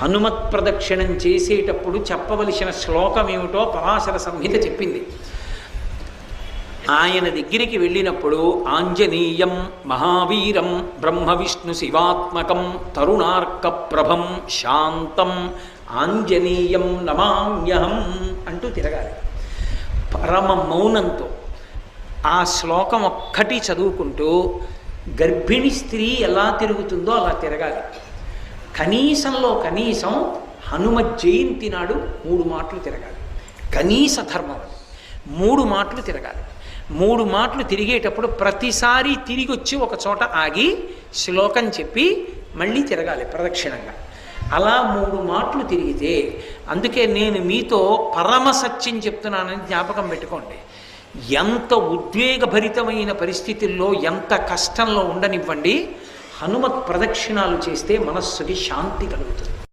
హనుమత్ ప్రదక్షిణం చేసేటప్పుడు చెప్పవలసిన శ్లోకం ఏమిటో పరాశర సంహిత చెప్పింది. ఆయన దగ్గరికి వెళ్ళినప్పుడు ఆంజనేయం మహావీరం బ్రహ్మ విష్ణు శివాత్మకం తరుణార్క ప్రభం శాంతం ఆంజనేయం నమామ్యహం అంటూ తిరగాలి. పరమ మౌనంతో ఆ శ్లోకం ఒక్కటి చదువుకుంటూ గర్భిణి స్త్రీ ఎలా తిరుగుతుందో అలా తిరగాలి. కనీసంలో కనీసం హనుమ జయంతి నాడు 3 మాటలు తిరగాలి. కనీస ధర్మం అది. 3 మాటలు తిరగాలి. 3 మాటలు తిరిగేటప్పుడు ప్రతిసారి తిరిగి వచ్చి ఒక చోట ఆగి శ్లోకం చెప్పి మళ్ళీ తిరగాలి ప్రదక్షిణంగా. అలా 3 మాటలు తిరిగితే, అందుకే నేను మీతో పరమ సత్యం చెప్తున్నానని జ్ఞాపకం పెట్టుకోండి. ఎంత ఉద్వేగభరితమైన పరిస్థితుల్లో, ఎంత కష్టంలో ఉండనివ్వండి, హనుమత్ ప్రదక్షిణాలు చేస్తే మనస్సుకి శాంతి కలుగుతుంది.